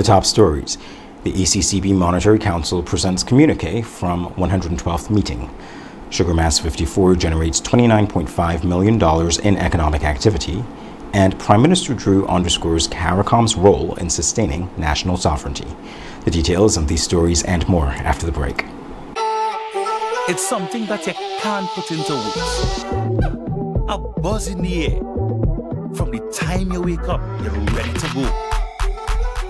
top stories. The ECCB Monetary Council presents communique from 112th meeting. Sugar Mass 54 generates $29.5 million in economic activity, and Prime Minister Drew underscores CARICOM's role in sustaining national sovereignty. The details of these stories and more after the break. It's something that you can't put into words. A buzz in the air. From the time you wake up, you're ready to go.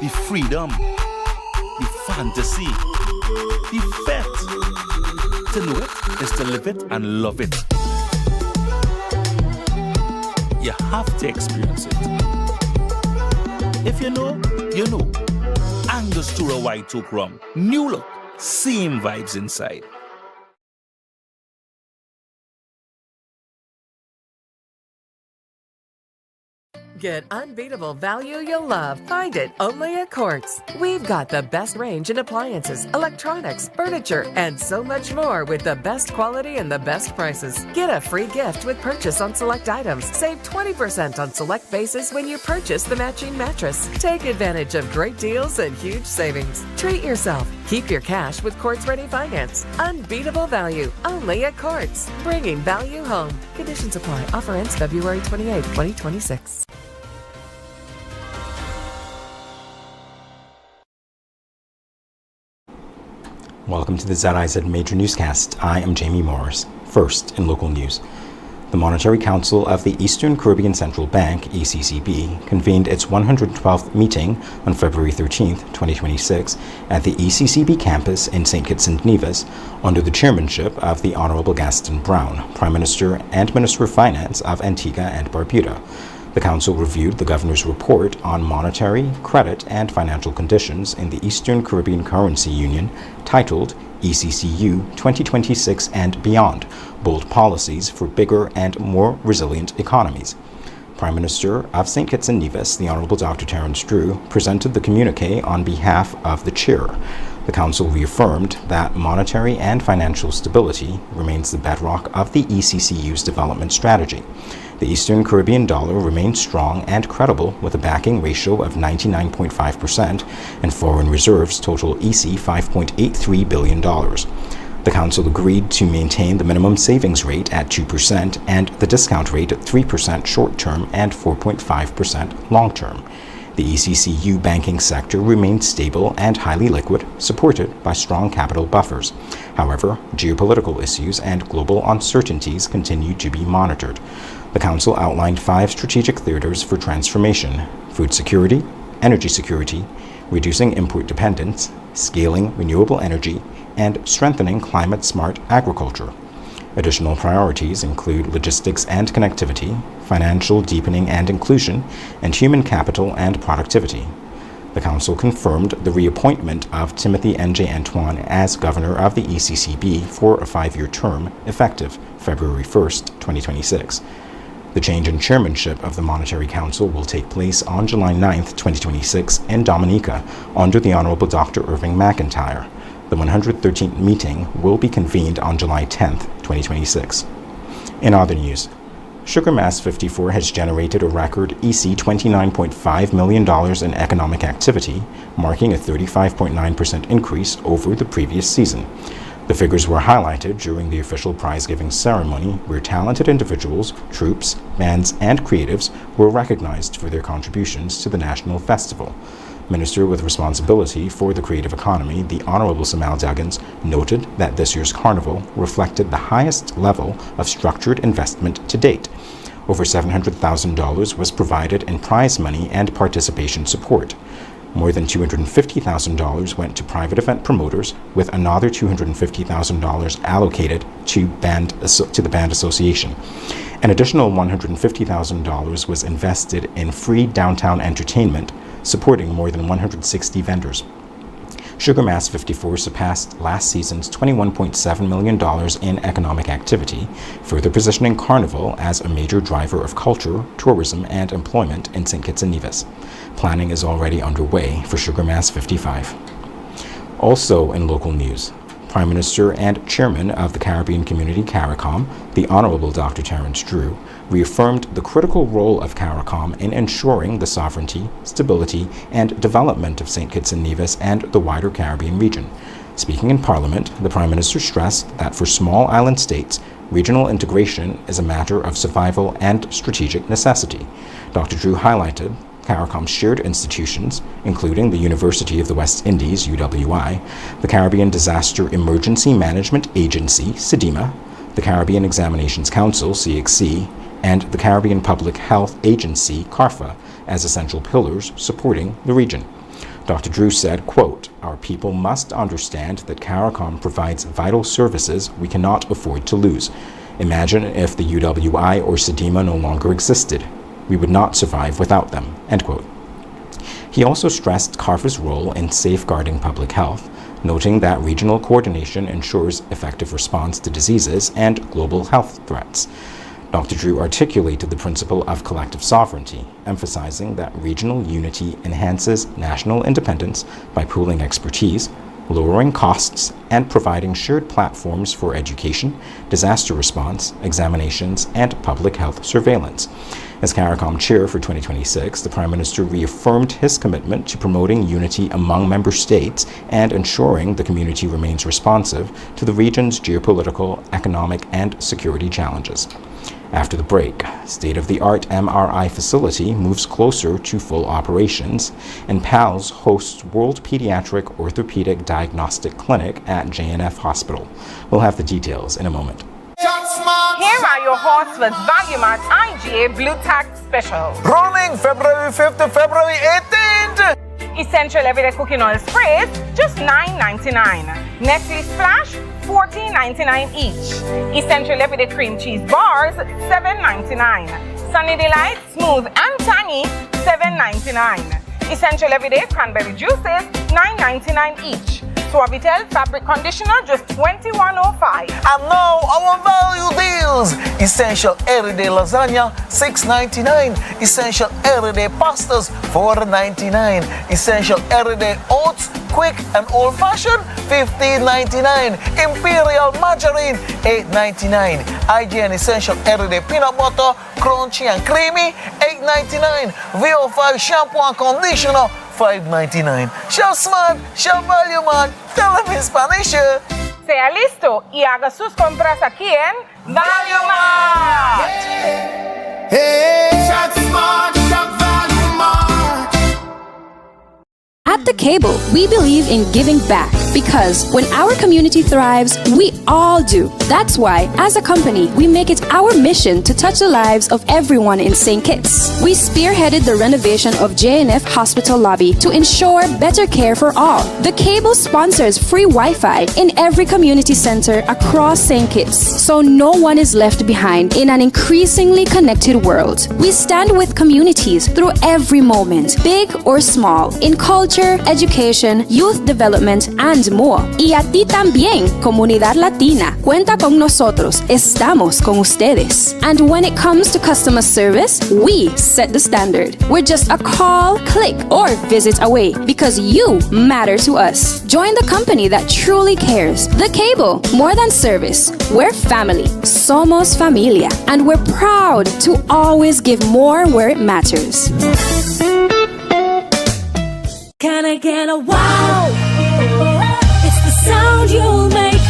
The freedom, the fantasy, the fete. To know it is to live it and love it. You have to experience it. If you know, you know. Angostura White Oak Rum. New look, same vibes inside. Get unbeatable value you'll love. Find it only at Quartz. We've got the best range in appliances, electronics, furniture, and so much more with the best quality and the best prices. Get a free gift with purchase on select items. Save 20% on select bases when you purchase the matching mattress. Take advantage of great deals and huge savings. Treat yourself. Keep your cash with Quartz Ready Finance. Unbeatable value only at Quartz. Bringing value home. Conditions apply. Offer ends February 28, 2026. Welcome to the ZIZ Major Newscast. I am Jamie Morris. First, in local news. The Monetary Council of the Eastern Caribbean Central Bank, ECCB, convened its 112th meeting on February 13, 2026, at the ECCB campus in St. Kitts and Nevis, under the chairmanship of the Honorable Gaston Brown, Prime Minister and Minister of Finance of Antigua and Barbuda. The Council reviewed the Governor's report on monetary, credit, and financial conditions in the Eastern Caribbean Currency Union, titled ECCU 2026 and Beyond, Bold Policies for Bigger and More Resilient Economies. Prime Minister of St. Kitts and Nevis, the Honourable Dr. Terence Drew, presented the communique on behalf of the Chair. The Council reaffirmed that monetary and financial stability remains the bedrock of the ECCU's development strategy. The Eastern Caribbean dollar remains strong and credible with a backing ratio of 99.5%, and foreign reserves total $5.83 billion. The Council agreed to maintain the minimum savings rate at 2% and the discount rate at 3% short-term and 4.5% long-term. The ECCU banking sector remains stable and highly liquid, supported by strong capital buffers. However, geopolitical issues and global uncertainties continue to be monitored. The Council outlined 5 strategic theaters for transformation: food security, energy security, reducing import dependence, scaling renewable energy, and strengthening climate-smart agriculture. Additional priorities include logistics and connectivity, financial deepening and inclusion, and human capital and productivity. The Council confirmed the reappointment of Timothy N.J. Antoine as Governor of the ECCB for a 5-year term, effective February 1, 2026. The change in chairmanship of the Monetary Council will take place on July 9, 2026 in Dominica under the Honourable Dr. Irving McIntyre. The 113th meeting will be convened on July 10, 2026. In other news, Sugar Mass 54 has generated a record $29.5 million in economic activity, marking a 35.9% increase over the previous season. The figures were highlighted during the official prize-giving ceremony, where talented individuals, troops, bands, and creatives were recognized for their contributions to the national festival. Minister with responsibility for the creative economy, the Honourable Samal Duggins, noted that this year's carnival reflected the highest level of structured investment to date. Over $700,000 was provided in prize money and participation support. More than $250,000 went to private event promoters, with another $250,000 allocated to the Band Association. An additional $150,000 was invested in free downtown entertainment, supporting more than 160 vendors. Sugar Mass 54 surpassed last season's $21.7 million in economic activity, further positioning Carnival as a major driver of culture, tourism, and employment in St. Kitts and Nevis. Planning is already underway for Sugar Mass 55. Also in local news, Prime Minister and Chairman of the Caribbean Community CARICOM, the Honourable Dr. Terence Drew, reaffirmed the critical role of CARICOM in ensuring the sovereignty, stability, and development of St. Kitts and Nevis and the wider Caribbean region. Speaking in Parliament, the Prime Minister stressed that for small island states, regional integration is a matter of survival and strategic necessity. Dr. Drew highlighted CARICOM's shared institutions, including the University of the West Indies, UWI, the Caribbean Disaster Emergency Management Agency, CDEMA, the Caribbean Examinations Council, CXC, and the Caribbean Public Health Agency, CARFA, as essential pillars supporting the region. Dr. Drew said, quote, "Our people must understand that CARICOM provides vital services we cannot afford to lose. Imagine if the UWI or CDEMA no longer existed. We would not survive without them," end quote. He also stressed CARFA's role in safeguarding public health, noting that regional coordination ensures effective response to diseases and global health threats. Dr. Drew articulated the principle of collective sovereignty, emphasizing that regional unity enhances national independence by pooling expertise, lowering costs, and providing shared platforms for education, disaster response, examinations, and public health surveillance. As CARICOM chair for 2026, the Prime Minister reaffirmed his commitment to promoting unity among member states and ensuring the community remains responsive to the region's geopolitical, economic, and security challenges. After the break, state-of-the-art MRI facility moves closer to full operations, and PALS hosts World Pediatric Orthopedic Diagnostic Clinic at JNF Hospital. We'll have the details in a moment. Here are your Horsford's Value Mart IGA Blue Tax specials. Rolling February 5th to February 18th. Essential Everyday Cooking Oil Sprays, just $9.99. Nestle Splash, $14.99 each. Essential Everyday Cream Cheese Bars, $7.99. Sunny Delight Smooth and Tangy, $7.99. Essential Everyday Cranberry Juices, $9.99 each. Suavitel Fabric Conditioner, just $21.05. And now our value deals. Essential Everyday Lasagna, $6.99. Essential Everyday Pastas, $4.99. Essential Everyday Oats, Quick and Old Fashioned, $15.99. Imperial Margarine, $8.99. IGN Essential Everyday Peanut Butter, Crunchy and Creamy, $8.99. VO5 Shampoo and Conditioner, $5.99. Shop Smart, Shop Value Mart. Tell them in Spanish. Sea listo y haga sus compras aquí en Value Mart. Hey. Shop Smart, Shop Value Mart. At The Cable, we believe in giving back because when our community thrives, we all do. That's why, as a company, we make it our mission to touch the lives of everyone in St. Kitts. We spearheaded the renovation of JNF Hospital lobby to ensure better care for all. The Cable sponsors free Wi-Fi in every community center across St. Kitts, so no one is left behind in an increasingly connected world. We stand with communities through every moment, big or small, in culture, education, youth development, and more. Y a ti también, comunidad latina. Cuenta con nosotros. Estamos con ustedes. And when it comes to customer service, we set the standard. We're just a call, click, or visit away because you matter to us. Join the company that truly cares. The Cable, more than service. We're family. Somos familia. And we're proud to always give more where it matters. Can I get a wow? It's the sound you'll make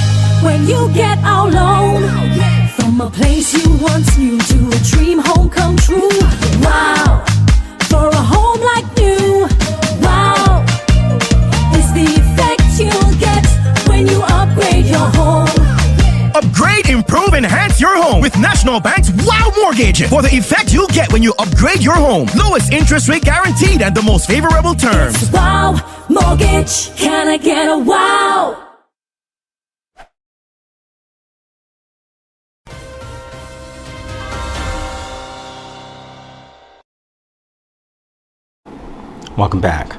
when you get our loan. From a place you once knew to a dream home come true. Wow, for a home like new. Wow, it's the effect you'll get when you upgrade your home. Upgrade, improve, enhance your home with National Bank's Wow Mortgage for the effect you'll get when you upgrade your home. Lowest interest rate guaranteed and the most favorable terms. It's Wow Mortgage. Can I get a wow? Welcome back.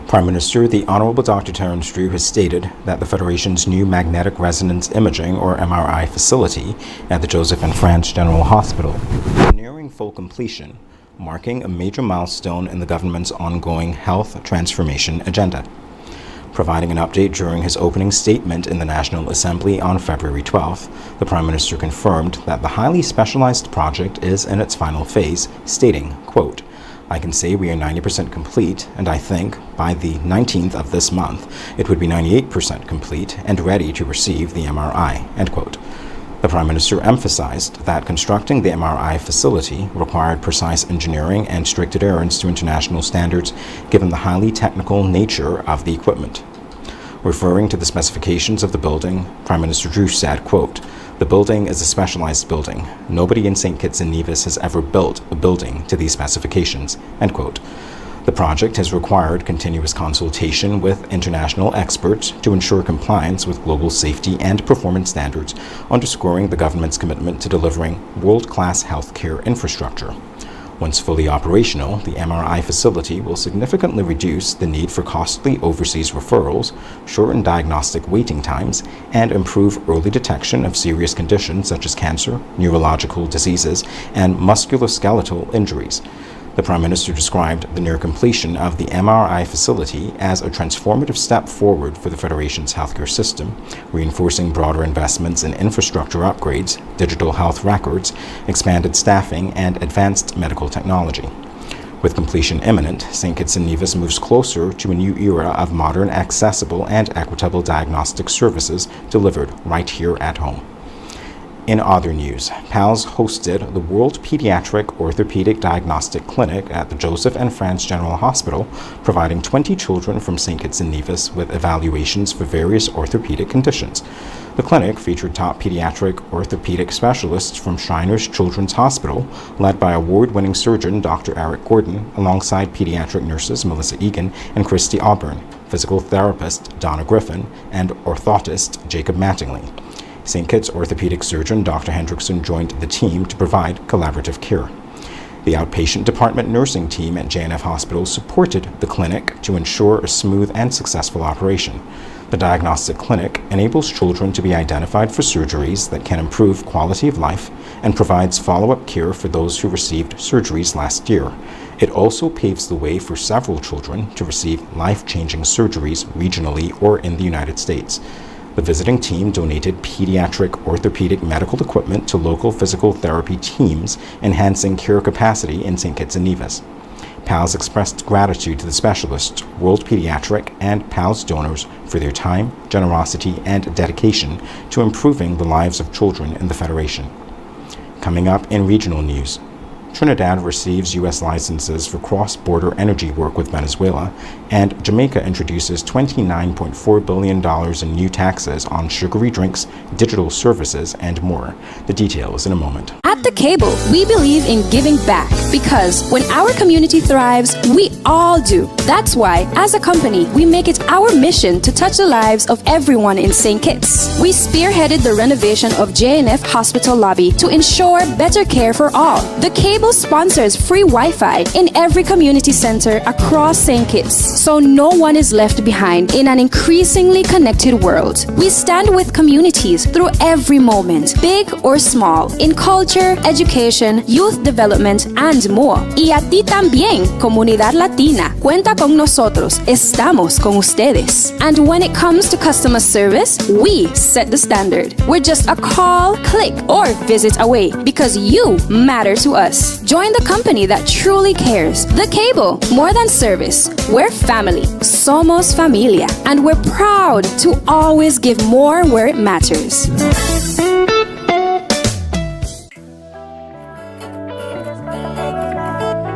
Prime Minister, the Honorable Dr. Terence Drew has stated that the Federation's new magnetic resonance imaging, or MRI, facility at the Joseph and France General Hospital is nearing full completion, marking a major milestone in the government's ongoing health transformation agenda. Providing an update during his opening statement in the National Assembly on February 12th, the Prime Minister confirmed that the highly specialized project is in its final phase, stating, quote, "I can say we are 90% complete, and I think by the 19th of this month, it would be 98% complete and ready to receive the MRI," end quote. The Prime Minister emphasized that constructing the MRI facility required precise engineering and strict adherence to international standards, given the highly technical nature of the equipment. Referring to the specifications of the building, Prime Minister Drew said, quote, "The building is a specialized building. Nobody in St. Kitts and Nevis has ever built a building to these specifications," end quote. The project has required continuous consultation with international experts to ensure compliance with global safety and performance standards, underscoring the government's commitment to delivering world-class healthcare infrastructure. Once fully operational, the MRI facility will significantly reduce the need for costly overseas referrals, shorten diagnostic waiting times, and improve early detection of serious conditions such as cancer, neurological diseases, and musculoskeletal injuries. The Prime Minister described the near completion of the MRI facility as a transformative step forward for the Federation's healthcare system, reinforcing broader investments in infrastructure upgrades, digital health records, expanded staffing, and advanced medical technology. With completion imminent, St. Kitts and Nevis moves closer to a new era of modern, accessible, and equitable diagnostic services delivered right here at home. In other news, PALS hosted the World Pediatric Orthopedic Diagnostic Clinic at the Joseph and Franz General Hospital, providing 20 children from St. Kitts and Nevis with evaluations for various orthopedic conditions. The clinic featured top pediatric orthopedic specialists from Shriners Children's Hospital, led by award-winning surgeon Dr. Eric Gordon, alongside pediatric nurses Melissa Egan and Christy Auburn, physical therapist Donna Griffin, and orthotist Jacob Mattingly. St. Kitts orthopedic surgeon Dr. Hendrickson joined the team to provide collaborative care. The outpatient department nursing team at JNF Hospital supported the clinic to ensure a smooth and successful operation. The diagnostic clinic enables children to be identified for surgeries that can improve quality of life and provides follow-up care for those who received surgeries last year. It also paves the way for several children to receive life-changing surgeries regionally or in the United States. The visiting team donated pediatric orthopedic medical equipment to local physical therapy teams, enhancing care capacity in St. Kitts and Nevis. PALS expressed gratitude to the specialists, World Pediatric, and PALS donors for their time, generosity, and dedication to improving the lives of children in the Federation. Coming up in regional news, Trinidad receives U.S. licenses for cross-border energy work with Venezuela, and Jamaica introduces $29.4 billion in new taxes on sugary drinks, digital services, and more. The details in a moment. At The Cable, we believe in giving back because when our community thrives, we all do. That's why, as a company, we make it our mission to touch the lives of everyone in St. Kitts. We spearheaded the renovation of JNF Hospital lobby to ensure better care for all. The Cable sponsors free Wi-Fi in every community center across St. Kitts, so no one is left behind in an increasingly connected world. We stand with communities through every moment, big or small, in culture, education, youth development, and more. Y a ti también, comunidad latina, cuenta con nosotros, estamos con ustedes. And when it comes to customer service, we set the standard. We're just a call, click, or visit away because you matter to us. Join the company that truly cares. The Cable, more than service. We're family. Somos familia. And we're proud to always give more where it matters.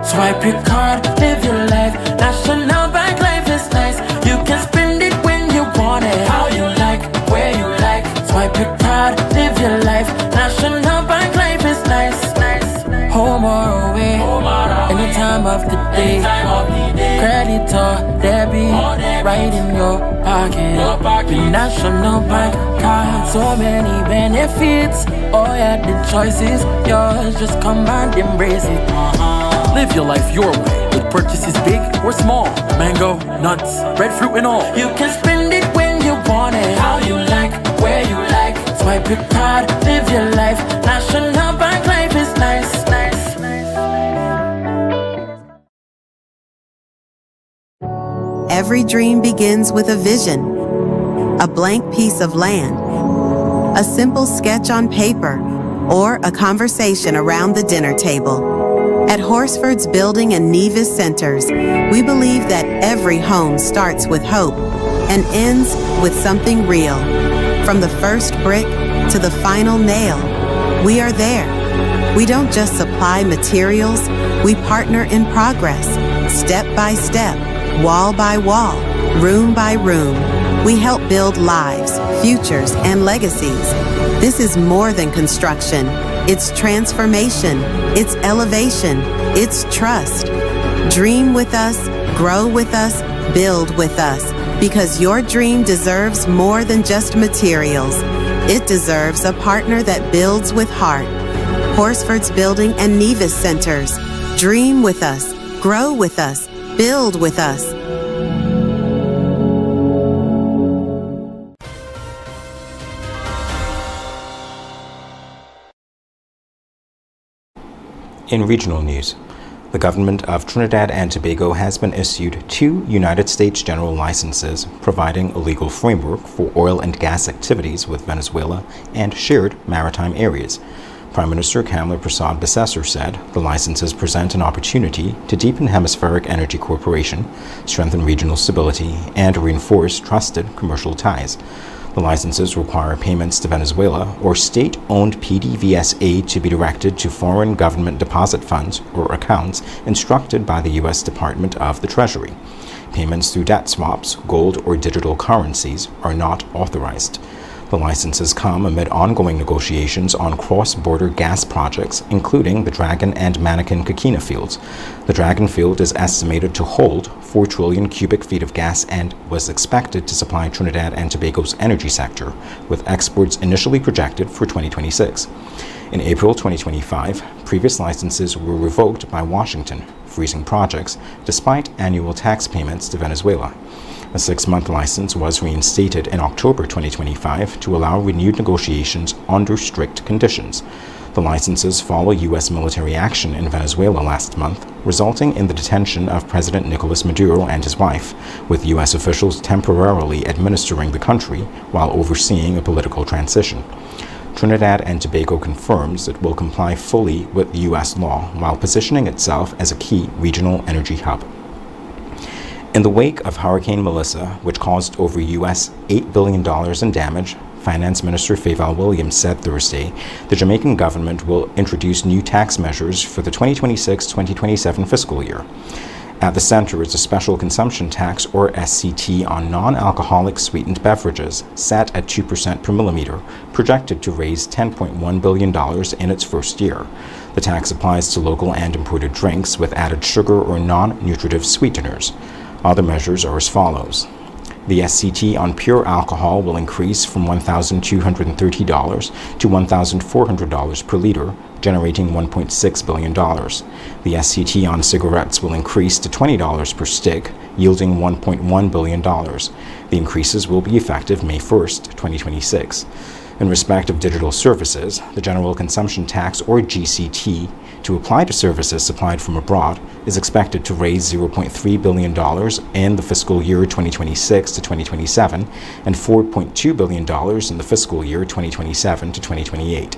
Swipe your card, live your life. National Bank life is nice. You can spend it when you want it, how you like, where you like. Swipe your card, live your life. National Bank life is nice. Home or away, any time of the day. Credit or debit, right in your pocket. The National Bank card, so many benefits. Oh yeah, the choice is yours. Just come and embrace it. Live your life your way with purchases big or small. Mango, nuts, breadfruit and all. You can spend it when you want it, how you like, where you like. Swipe your card, live your life. National Bank life is nice. every dream begins with a vision, a blank piece of land, a simple sketch on paper, or a conversation around the dinner table. At Horsford's Building and Nevis Centers, we believe that every home starts with hope and ends with something real. From the first brick to the final nail, we are there. We don't just supply materials, we partner in progress, step by step, wall by wall, room by room. We help build lives, futures, and legacies. This is more than construction. It's transformation. It's elevation. It's trust. Dream with us, grow with us, build with us, because your dream deserves more than just materials. It deserves a partner that builds with heart. Horsford's Building and Nevis Centers. Dream with us, grow with us, build with us. In regional news, the government of Trinidad and Tobago has been issued 2 United States general licenses providing a legal framework for oil and gas activities with Venezuela and shared maritime areas. Prime Minister Kamla Prasad Besessar said the licenses present an opportunity to deepen hemispheric energy cooperation, strengthen regional stability, and reinforce trusted commercial ties. The licenses require payments to Venezuela or state-owned PDVSA to be directed to foreign government deposit funds or accounts instructed by the U.S. Department of the Treasury. Payments through debt swaps, gold, or digital currencies are not authorized. The licenses come amid ongoing negotiations on cross-border gas projects, including the Dragon and Mannequin Coquina fields. The Dragon field is estimated to hold 4 trillion cubic feet of gas and was expected to supply Trinidad and Tobago's energy sector, with exports initially projected for 2026. In April 2025, previous licenses were revoked by Washington, freezing projects despite annual tax payments to Venezuela. A 6-month license was reinstated in October 2025 to allow renewed negotiations under strict conditions. The licenses follow U.S. military action in Venezuela last month, resulting in the detention of President Nicolas Maduro and his wife, with U.S. officials temporarily administering the country while overseeing a political transition. Trinidad and Tobago confirms it will comply fully with U.S. law while positioning itself as a key regional energy hub. In the wake of Hurricane Melissa, which caused over U.S. $8 billion in damage, Finance Minister Fayval Williams said Thursday the Jamaican government will introduce new tax measures for the 2026-2027 fiscal year. At the center is a special consumption tax, or SCT, on non-alcoholic sweetened beverages, set at 2% per millimeter, projected to raise $10.1 billion in its first year. The tax applies to local and imported drinks with added sugar or non-nutritive sweeteners. Other measures are as follows. The SCT on pure alcohol will increase from $1,230 to $1,400 per liter, generating $1.6 billion. The SCT on cigarettes will increase to $20 per stick, yielding $1.1 billion. The increases will be effective May 1st, 2026. In respect of digital services, the General Consumption Tax, or GCT, to apply to services supplied from abroad, is expected to raise $0.3 billion in the fiscal year 2026 to 2027 and $4.2 billion in the fiscal year 2027 to 2028.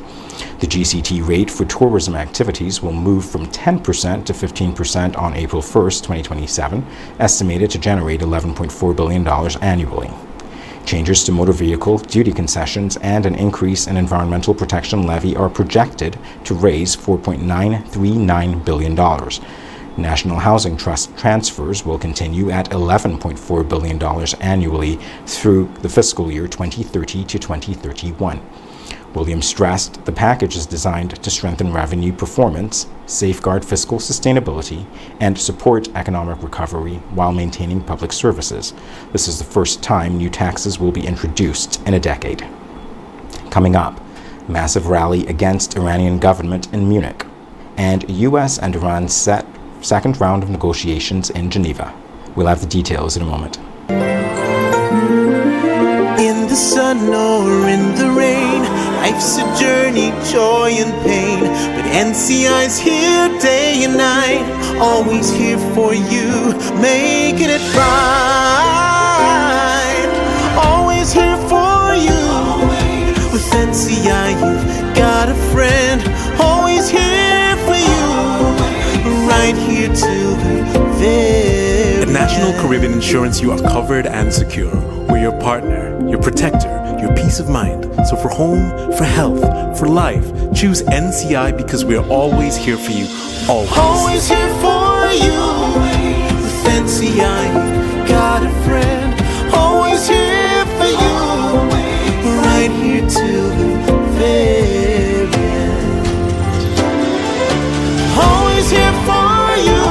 The GCT rate for tourism activities will move from 10% to 15% on April 1st, 2027, estimated to generate $11.4 billion annually. Changes to motor vehicle duty concessions and an increase in environmental protection levy are projected to raise $4.939 billion. National Housing Trust transfers will continue at $11.4 billion annually through the fiscal year 2030 to 2031. Williams stressed the package is designed to strengthen revenue performance, safeguard fiscal sustainability, and support economic recovery while maintaining public services. This is the first time new taxes will be introduced in a decade. Coming up, massive rally against Iranian government in Munich, and U.S. and Iran set second round of negotiations in Geneva. We'll have the details in a moment. In the sun or in the rain, I Life's a journey, joy and pain, but NCI's here day and night, always here for you, making it right. Always here for you. With NCI, you've got a friend, always here for you, right here till the very At National end. Caribbean Insurance, you are covered and secure. We're your partner, your protector, your peace of mind. So for home, for health, for life, choose NCI because we're always here for you. Always. Always here for you. With NCI, you've got a friend, always here for you, right here till the very end. Always here for you.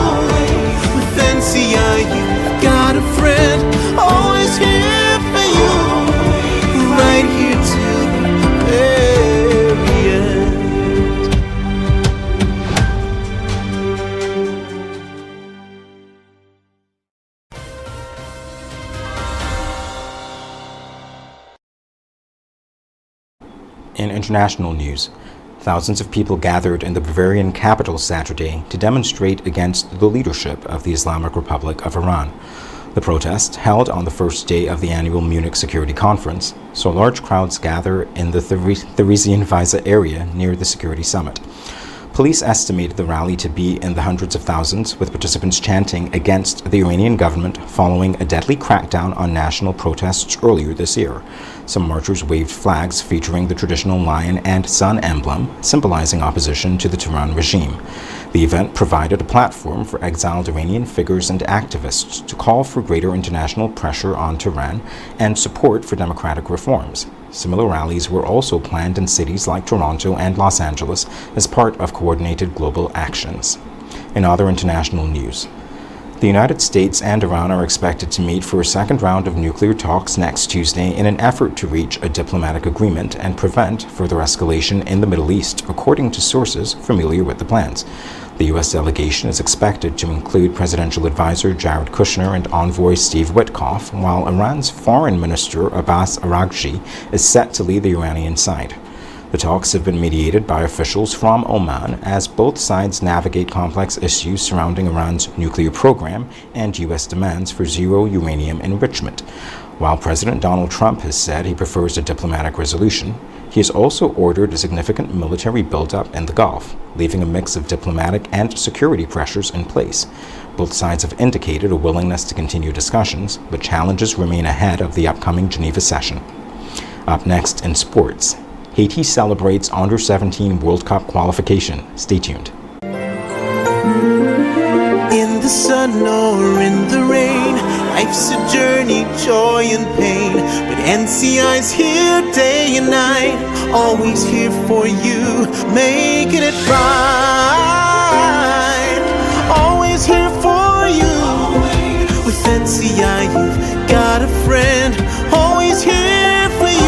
With NCI, you've got a friend, always here for you, right here till the very end. In international news, thousands of people gathered in the Bavarian capital Saturday to demonstrate against the leadership of the Islamic Republic of Iran. The protest, held on the first day of the annual Munich Security Conference, saw large crowds gather in the Theresian Visa area near the Security Summit. Police estimated the rally to be in the hundreds of thousands, with participants chanting against the Iranian government following a deadly crackdown on national protests earlier this year. Some marchers waved flags featuring the traditional lion and sun emblem, symbolizing opposition to the Tehran regime. The event provided a platform for exiled Iranian figures and activists to call for greater international pressure on Tehran and support for democratic reforms. Similar rallies were also planned in cities like Toronto and Los Angeles as part of coordinated global actions. In other international news, the United States and Iran are expected to meet for a second round of nuclear talks next Tuesday in an effort to reach a diplomatic agreement and prevent further escalation in the Middle East, according to sources familiar with the plans. The U.S. delegation is expected to include Presidential Advisor Jared Kushner and Envoy Steve Witkoff, while Iran's Foreign Minister Abbas Araghchi is set to lead the Iranian side. The talks have been mediated by officials from Oman as both sides navigate complex issues surrounding Iran's nuclear program and U.S. demands for zero uranium enrichment. While President Donald Trump has said he prefers a diplomatic resolution, he has also ordered a significant military buildup in the Gulf, leaving a mix of diplomatic and security pressures in place. Both sides have indicated a willingness to continue discussions, but challenges remain ahead of the upcoming Geneva session. Up next in sports, Haiti celebrates Under-17 World Cup qualification. Stay tuned. In the sun or in the rain, life's a journey, joy and pain, but NCI's here day and night, always here for you, making it right. Always here for you. With NCI, you've got a friend, always here for you,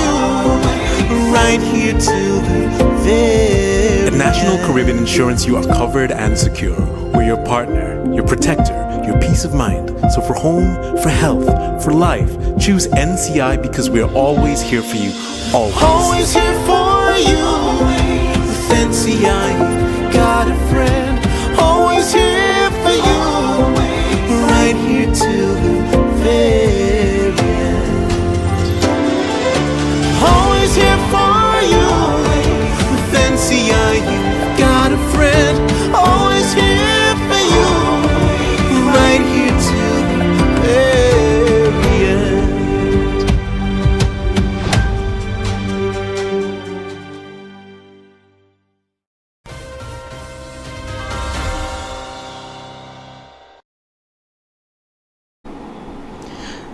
right here till the very At National end. Caribbean Insurance, you are covered and secure. We're your partner, your protector, your peace of mind. So for home, for health, for life, choose NCI because we're always here for you. Always. Always here for you. With NCI, you've got a friend, always here for you, right here till the very end. Always here for you. With NCI, you've got a friend, always here for you, right here till the very end.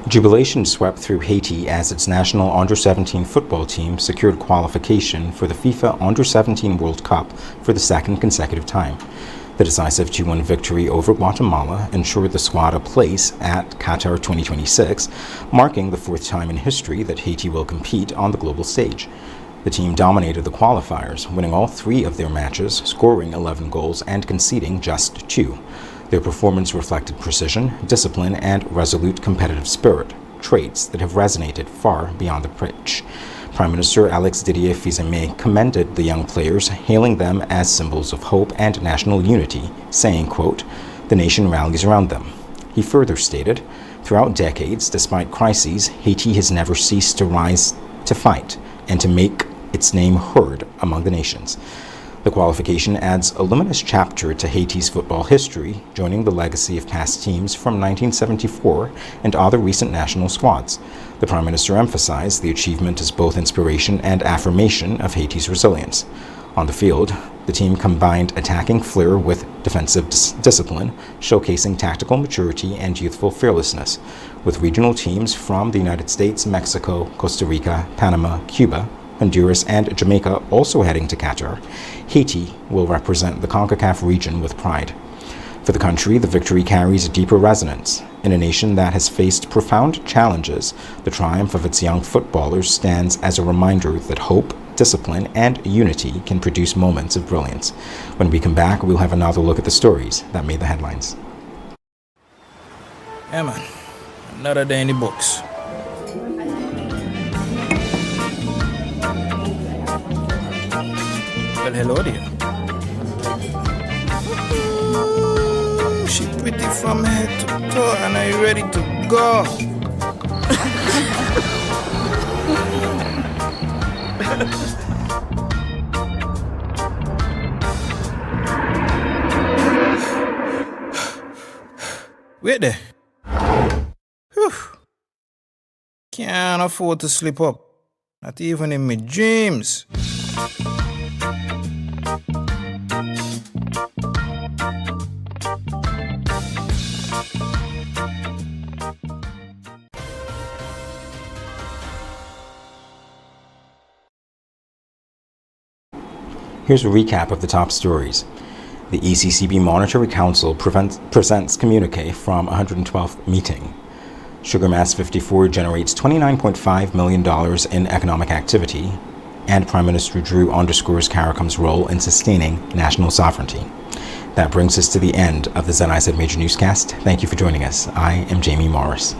Jubilation swept through Haiti as its national Under-17 football team secured qualification for the FIFA Under-17 World Cup for the second consecutive time. The decisive 2-1 victory over Guatemala ensured the squad a place at Qatar 2026, marking the fourth time in history that Haiti will compete on the global stage. The team dominated the qualifiers, winning all three of their matches, scoring 11 goals and conceding just 2. Their performance reflected precision, discipline, and resolute competitive spirit. traits that have resonated far beyond the pitch. Prime Minister Alex Didier Fils-Aimé commended the young players, hailing them as symbols of hope and national unity, saying, quote, "The nation rallies around them." He further stated, "Throughout decades, despite crises, Haiti has never ceased to rise to fight and to make its name heard among the nations." The qualification adds a luminous chapter to Haiti's football history, joining the legacy of past teams from 1974 and other recent national squads. The Prime Minister emphasized the achievement as both inspiration and affirmation of Haiti's resilience. On the field, the team combined attacking flair with defensive discipline, showcasing tactical maturity and youthful fearlessness. With regional teams from the United States, Mexico, Costa Rica, Panama, Cuba, Honduras, and Jamaica also heading to Qatar, Haiti will represent the CONCACAF region with pride. For the country, the victory carries a deeper resonance. In a nation that has faced profound challenges, the triumph of its young footballers stands as a reminder that hope, discipline, and unity can produce moments of brilliance. When we come back, we'll have another look at the stories that made the headlines. Yeah, man. Another day in the books. Well, hello there. She pretty from head to toe, and are you ready to go? Wait there. Whew. Can't afford to slip up. Not even in my dreams. Here's a recap of the top stories. The ECCB Monetary Council presents communique from 112th meeting. Sugar Mass 54 generates $29.5 million in economic activity, and Prime Minister Drew underscores CARICOM's role in sustaining national sovereignty. That brings us to the end of the ZIZ Major Newscast. Thank you for joining us. I am Jamie Morris.